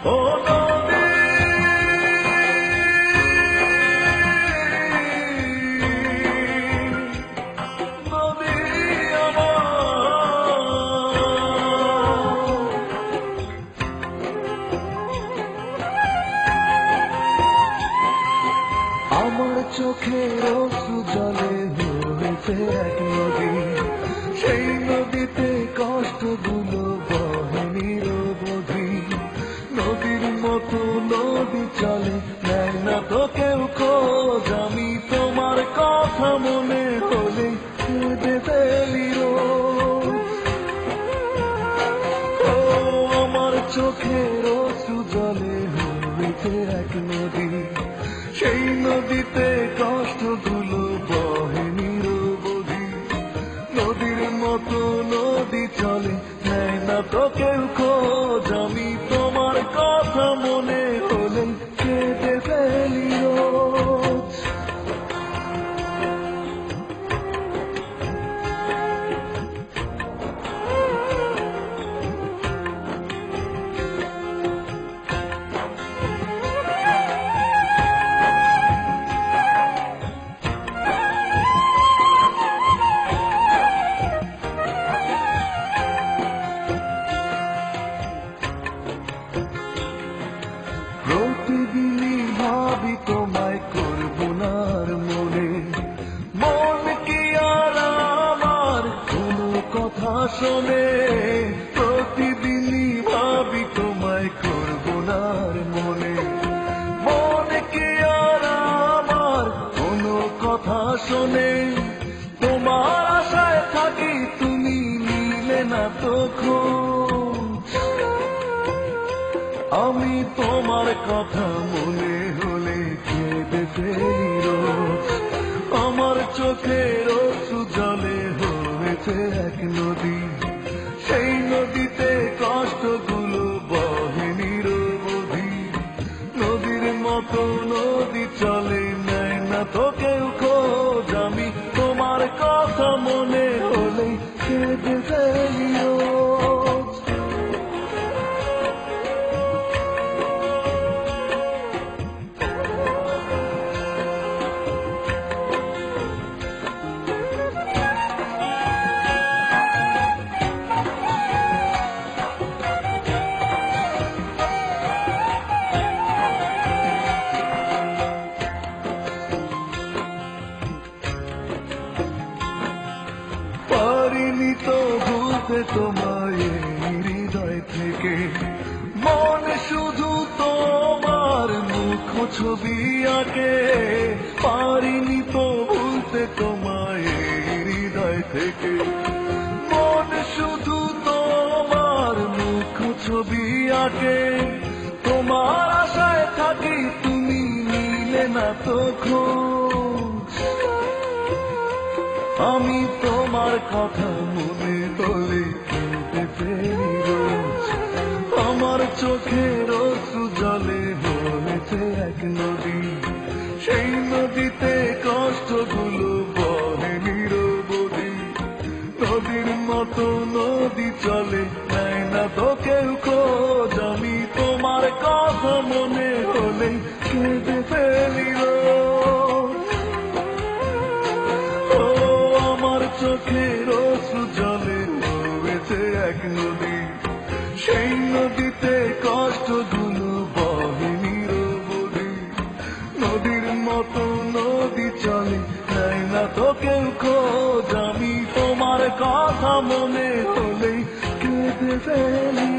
ও নদী আমার চোখের অশ্রু জলে হয়েছে এক নদী, সেই নদীতে কষ্টগুলো বহে নিরবধি। নদীর মতো নদী চলে, নেয় না তো কেউ খোঁজ। আমি তোমার কথা মনে হলে কেঁদে ফেলি রোজ। ও আমার চোখের অশ্রু জলে হয়েছে এক নদী, সেই নদীতে কষ্টগুলো বহে নিরবধি। নদীর মতো নদী চলে, নেয় না তো কেউ খোঁজ। আমি তোমার কথা মনে হলে কেঁদে ফেলি রোজ। প্রতিদিনই ভাবি তোমায় করব না আর মনে, মন কি আর আমার কোনো কথা শোনে। প্রতিদিনই ভাবি তোমায় করব না আর মনে, মন কি আর আমার কোনো কথা শোনে। তোমার আশায় থাকি, তুমি নিলে না তো খোঁজ। আমি তোমার কথা মনে হলে কেঁদে ফেলি রোজ। আমার চোখের অশ্রু জলে হয়েছে এক নদী, সেই নদীতে কষ্টগুলো বহে নিরবধি। নদীর মতো নদী চলে, নেয় না তো কেউ খোঁজ। আমি তোমার কথা মনে হলে কেঁদে ফেলি রোজ। পারিনি তো ভুলতে তোমায় হৃদয় থেকে, মন শুধু তোমার মুখ ছবি আঁকে। পারিনি তো ভুলতে তোমায় হৃদয় থেকে, মন শুধু তোমার মুখ ছবি আঁকে। তোমার আশায় থাকি, তুমি নিলে না তো খোঁজ। আমি তোমার কথা মনে হলে কেঁদে ফেলি রোজ। আমার চোখের অশ্রু জলে হয়েছে এক নদী, সেই নদীতে কষ্টগুলো বহে নিরবধি। নদীর মতো নদী চলে, নেয় না তো কেউ খোঁজ। আমি তোমার কথা মনে হলে কেঁদে ফেলি রোজ। চোখের অশ্রু জলে হয়েছে এক নদী, সেই নদীতে কষ্টগুলো বহে নিরবধি। নদীর মতো নদী চলে, নেয় না তো কেউ খোঁজ। আমি তোমার কথা মনে হলে কেঁদে ফেলি।